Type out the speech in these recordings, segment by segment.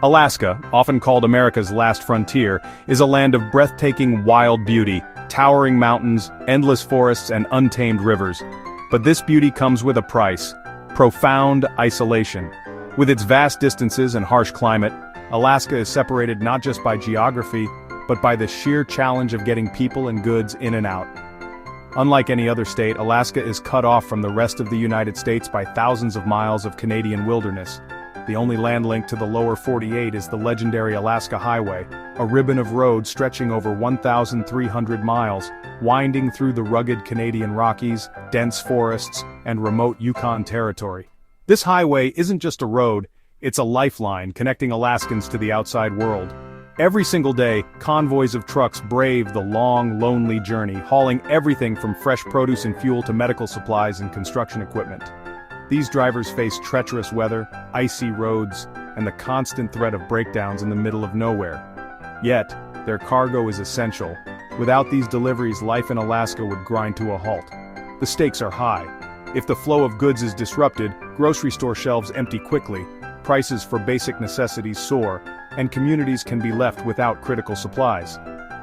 Alaska, often called America's last frontier, is a land of breathtaking wild beauty, towering mountains, endless forests, and untamed rivers. But this beauty comes with a price: profound isolation. With its vast distances and harsh climate, Alaska is separated not just by geography, but by the sheer challenge of getting people and goods in and out. Unlike any other state, Alaska is cut off from the rest of the United States by thousands of miles of Canadian wilderness. The only land link to the lower 48 is the legendary Alaska Highway, a ribbon of road stretching over 1,300 miles, winding through the rugged Canadian Rockies, dense forests, and remote Yukon territory. This highway isn't just a road, it's a lifeline connecting Alaskans to the outside world. Every single day, convoys of trucks brave the long, lonely journey, hauling everything from fresh produce and fuel to medical supplies and construction equipment. These drivers face treacherous weather, icy roads, and the constant threat of breakdowns in the middle of nowhere. Yet, their cargo is essential. Without these deliveries, life in Alaska would grind to a halt. The stakes are high. If the flow of goods is disrupted, grocery store shelves empty quickly, prices for basic necessities soar, and communities can be left without critical supplies.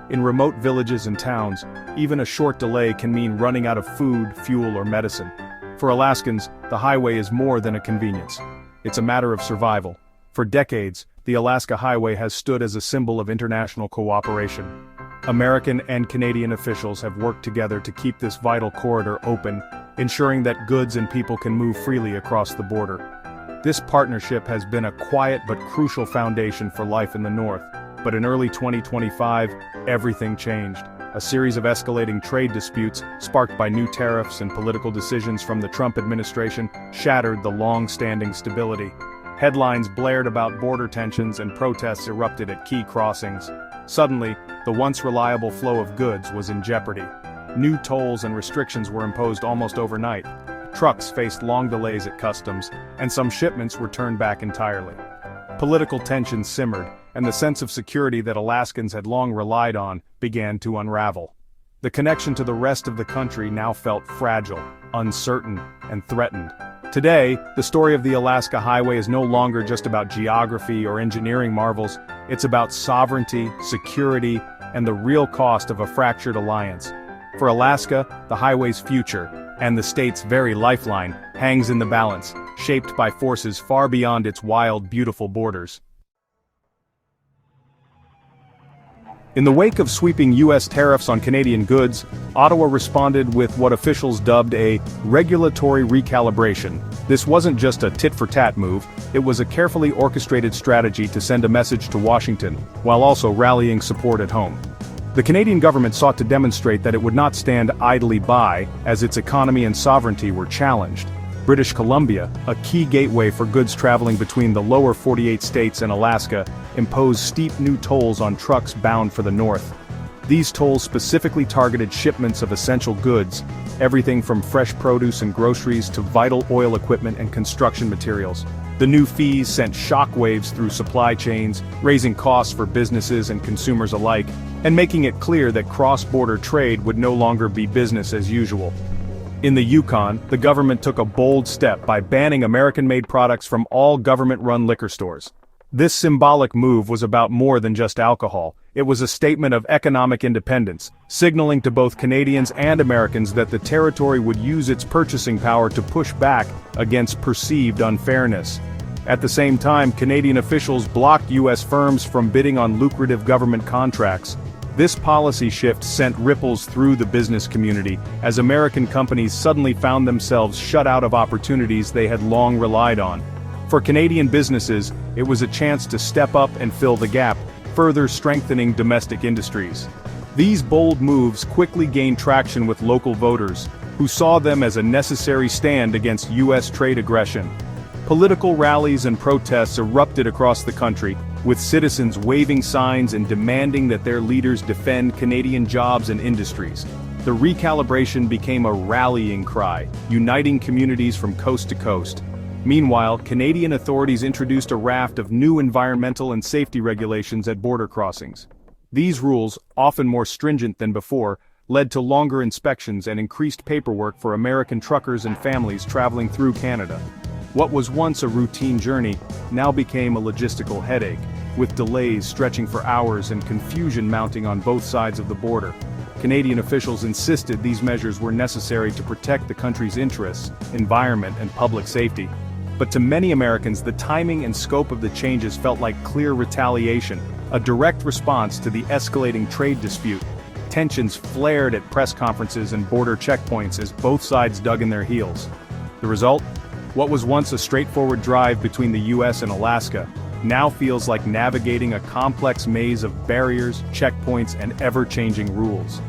In remote villages and towns, even a short delay can mean running out of food, fuel, or medicine. For Alaskans, the highway is more than a convenience. It's a matter of survival. For decades, the Alaska Highway has stood as a symbol of international cooperation. American and Canadian officials have worked together to keep this vital corridor open, ensuring that goods and people can move freely across the border. This partnership has been a quiet but crucial foundation for life in the North. But in early 2025, everything changed. A series of escalating trade disputes, sparked by new tariffs and political decisions from the Trump administration, shattered the long-standing stability. Headlines blared about border tensions and protests erupted at key crossings. Suddenly, the once reliable flow of goods was in jeopardy. New tolls and restrictions were imposed almost overnight. Trucks faced long delays at customs, and some shipments were turned back entirely. Political tensions simmered, and the sense of security that Alaskans had long relied on began to unravel. The connection to the rest of the country now felt fragile, uncertain, and threatened. Today, the story of the Alaska Highway is no longer just about geography or engineering marvels. It's about sovereignty, security, and the real cost of a fractured alliance. For Alaska, the highway's future, and the state's very lifeline, hangs in the balance, shaped by forces far beyond its wild, beautiful borders. In the wake of sweeping U.S. tariffs on Canadian goods, Ottawa responded with what officials dubbed a regulatory recalibration. This wasn't just a tit-for-tat move, it was a carefully orchestrated strategy to send a message to Washington, while also rallying support at home. The Canadian government sought to demonstrate that it would not stand idly by as its economy and sovereignty were challenged. British Columbia, a key gateway for goods traveling between the lower 48 states and Alaska, imposed steep new tolls on trucks bound for the north. These tolls specifically targeted shipments of essential goods, everything from fresh produce and groceries to vital oil equipment and construction materials. The new fees sent shockwaves through supply chains, raising costs for businesses and consumers alike, and making it clear that cross-border trade would no longer be business as usual. In the Yukon, the government took a bold step by banning American-made products from all government-run liquor stores. This symbolic move was about more than just alcohol. It was a statement of economic independence, signaling to both Canadians and Americans that the territory would use its purchasing power to push back against perceived unfairness. At the same time, Canadian officials blocked U.S. firms from bidding on lucrative government contracts. This policy shift sent ripples through the business community, as American companies suddenly found themselves shut out of opportunities they had long relied on. For Canadian businesses, it was a chance to step up and fill the gap, further strengthening domestic industries. These bold moves quickly gained traction with local voters, who saw them as a necessary stand against U.S. trade aggression. Political rallies and protests erupted across the country, with citizens waving signs and demanding that their leaders defend Canadian jobs and industries. The recalibration became a rallying cry, uniting communities from coast to coast. Meanwhile, Canadian authorities introduced a raft of new environmental and safety regulations at border crossings. These rules, often more stringent than before, led to longer inspections and increased paperwork for American truckers and families traveling through Canada. What was once a routine journey now became a logistical headache, with delays stretching for hours and confusion mounting on both sides of the border. Canadian officials insisted these measures were necessary to protect the country's interests, environment, and public safety. But to many Americans, the timing and scope of the changes felt like clear retaliation, a direct response to the escalating trade dispute. Tensions flared at press conferences and border checkpoints as both sides dug in their heels. The result? What was once a straightforward drive between the US and Alaska now feels like navigating a complex maze of barriers, checkpoints, and ever-changing rules.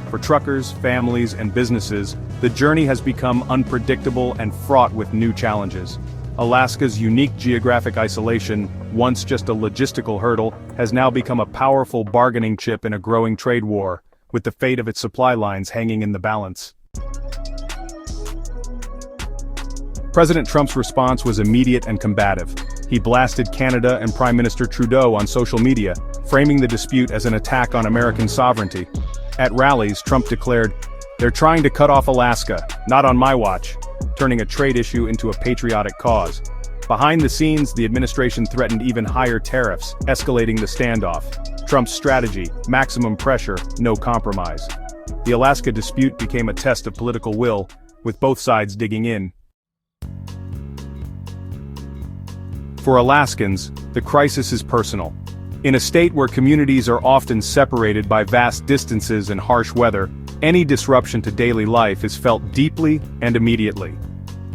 For truckers, families, and businesses, the journey has become unpredictable and fraught with new challenges. Alaska's unique geographic isolation, once just a logistical hurdle, has now become a powerful bargaining chip in a growing trade war, with the fate of its supply lines hanging in the balance. President Trump's response was immediate and combative. He blasted Canada and Prime Minister Trudeau on social media, framing the dispute as an attack on American sovereignty. At rallies, Trump declared, "They're trying to cut off Alaska, not on my watch," turning a trade issue into a patriotic cause. Behind the scenes, the administration threatened even higher tariffs, escalating the standoff. Trump's strategy: maximum pressure, no compromise. The Alaska dispute became a test of political will, with both sides digging in. For Alaskans, the crisis is personal. In a state where communities are often separated by vast distances and harsh weather, any disruption to daily life is felt deeply and immediately.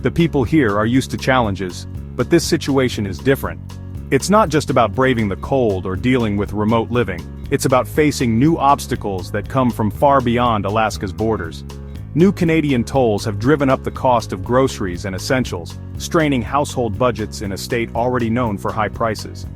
The people here are used to challenges, but this situation is different. It's not just about braving the cold or dealing with remote living, it's about facing new obstacles that come from far beyond Alaska's borders. New Canadian tolls have driven up the cost of groceries and essentials, straining household budgets in a state already known for high prices.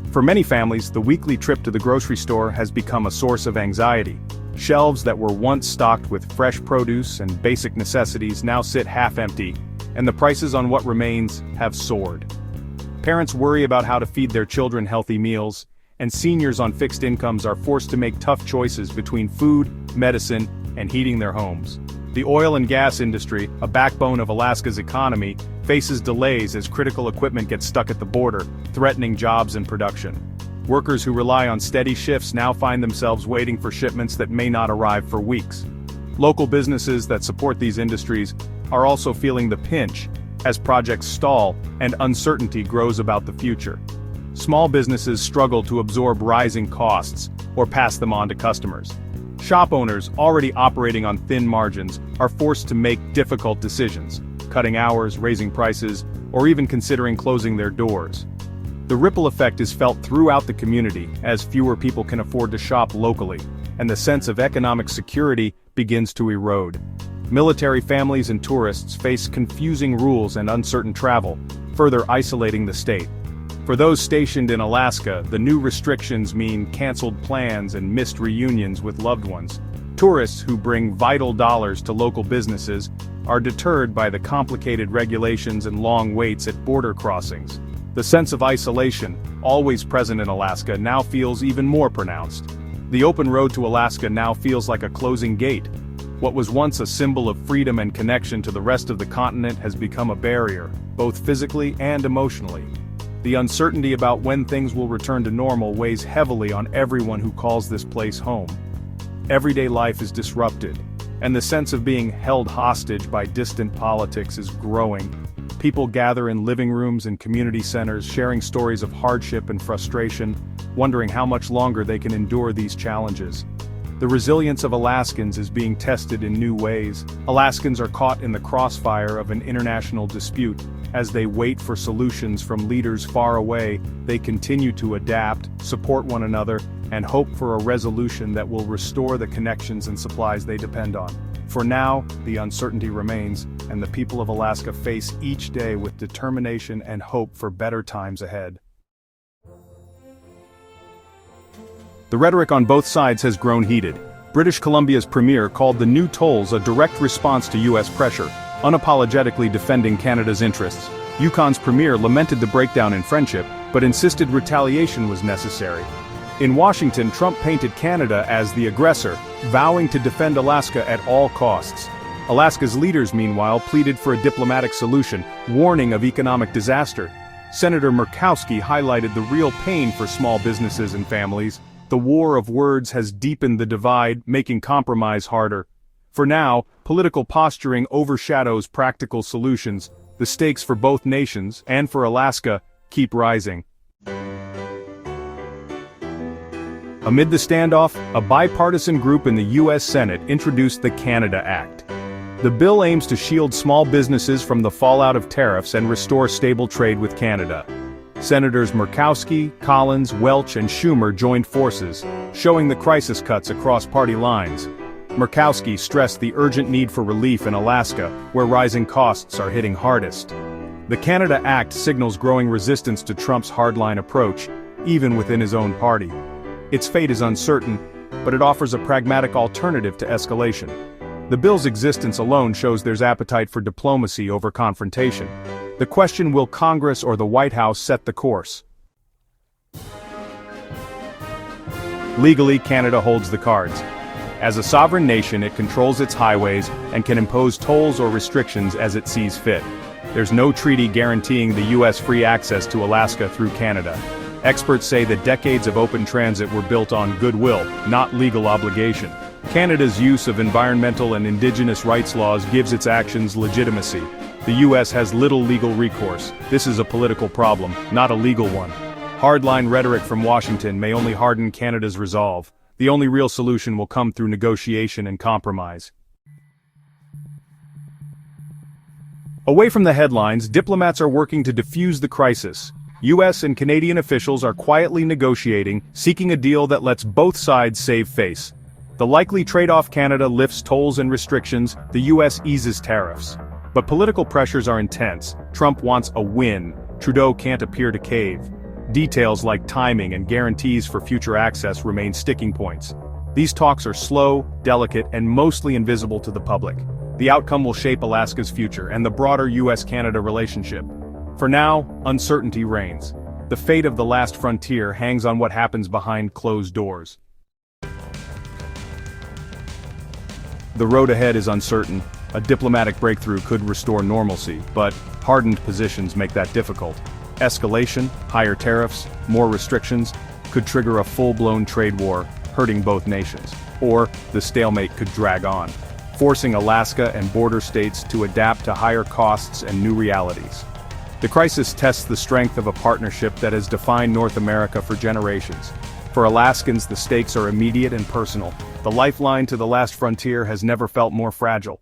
For many families, the weekly trip to the grocery store has become a source of anxiety. Shelves that were once stocked with fresh produce and basic necessities now sit half-empty, and the prices on what remains have soared. Parents worry about how to feed their children healthy meals, and seniors on fixed incomes are forced to make tough choices between food, medicine, and heating their homes. The oil and gas industry, a backbone of Alaska's economy, faces delays as critical equipment gets stuck at the border, threatening jobs and production. Workers who rely on steady shifts now find themselves waiting for shipments that may not arrive for weeks. Local businesses that support these industries are also feeling the pinch as projects stall and uncertainty grows about the future. Small businesses struggle to absorb rising costs or pass them on to customers. Shop owners, already operating on thin margins, are forced to make difficult decisions, cutting hours, raising prices, or even considering closing their doors. The ripple effect is felt throughout the community as fewer people can afford to shop locally, and the sense of economic security begins to erode. Military families and tourists face confusing rules and uncertain travel, further isolating the state. For those stationed in Alaska, the new restrictions mean canceled plans and missed reunions with loved ones. Tourists who bring vital dollars to local businesses are deterred by the complicated regulations and long waits at border crossings. The sense of isolation, always present in Alaska, now feels even more pronounced. The open road to Alaska now feels like a closing gate. What was once a symbol of freedom and connection to the rest of the continent has become a barrier, both physically and emotionally. The uncertainty about when things will return to normal weighs heavily on everyone who calls this place home. Everyday life is disrupted, and the sense of being held hostage by distant politics is growing. People gather in living rooms and community centers, sharing stories of hardship and frustration, wondering how much longer they can endure these challenges. The resilience of Alaskans is being tested in new ways. Alaskans are caught in the crossfire of an international dispute. As they wait for solutions from leaders far away, they continue to adapt, support one another, and hope for a resolution that will restore the connections and supplies they depend on. For now, the uncertainty remains, and the people of Alaska face each day with determination and hope for better times ahead. The rhetoric on both sides has grown heated. British Columbia's premier called the new tolls a direct response to US pressure, unapologetically defending Canada's interests. Yukon's premier lamented the breakdown in friendship, but insisted retaliation was necessary. In Washington, Trump painted Canada as the aggressor, vowing to defend Alaska at all costs. Alaska's leaders, meanwhile, pleaded for a diplomatic solution, warning of economic disaster. Senator Murkowski highlighted the real pain for small businesses and families. The war of words has deepened the divide, making compromise harder. For now, political posturing overshadows practical solutions. The stakes for both nations, and for Alaska, keep rising. Amid the standoff, a bipartisan group in the U.S. Senate introduced the Canada Act. The bill aims to shield small businesses from the fallout of tariffs and restore stable trade with Canada. Senators Murkowski, Collins, Welch, and Schumer joined forces, showing the crisis cuts across party lines. Murkowski stressed the urgent need for relief in Alaska, where rising costs are hitting hardest. The Canada Act signals growing resistance to Trump's hardline approach, even within his own party. Its fate is uncertain, but it offers a pragmatic alternative to escalation. The bill's existence alone shows there's appetite for diplomacy over confrontation. The question: will Congress or the White House set the course? Legally, Canada holds the cards. As a sovereign nation, it controls its highways and can impose tolls or restrictions as it sees fit. There's no treaty guaranteeing the U.S. free access to Alaska through Canada. Experts say that decades of open transit were built on goodwill, not legal obligation. Canada's use of environmental and indigenous rights laws gives its actions legitimacy. The U.S. has little legal recourse. This is a political problem, not a legal one. Hardline rhetoric from Washington may only harden Canada's resolve. The only real solution will come through negotiation and compromise. Away from the headlines, diplomats are working to defuse the crisis. U.S. and Canadian officials are quietly negotiating, seeking a deal that lets both sides save face. The likely trade-off: Canada lifts tolls and restrictions, the U.S. eases tariffs. But political pressures are intense. Trump wants a win. Trudeau can't appear to cave. Details like timing and guarantees for future access remain sticking points. These talks are slow, delicate, and mostly invisible to the public. The outcome will shape Alaska's future and the broader U.S.-Canada relationship. For now, uncertainty reigns. The fate of the last frontier hangs on what happens behind closed doors. The road ahead is uncertain. A diplomatic breakthrough could restore normalcy, but hardened positions make that difficult. Escalation, higher tariffs, more restrictions, could trigger a full-blown trade war, hurting both nations. Or, the stalemate could drag on, forcing Alaska and border states to adapt to higher costs and new realities. The crisis tests the strength of a partnership that has defined North America for generations. For Alaskans, the stakes are immediate and personal. The lifeline to the last frontier has never felt more fragile.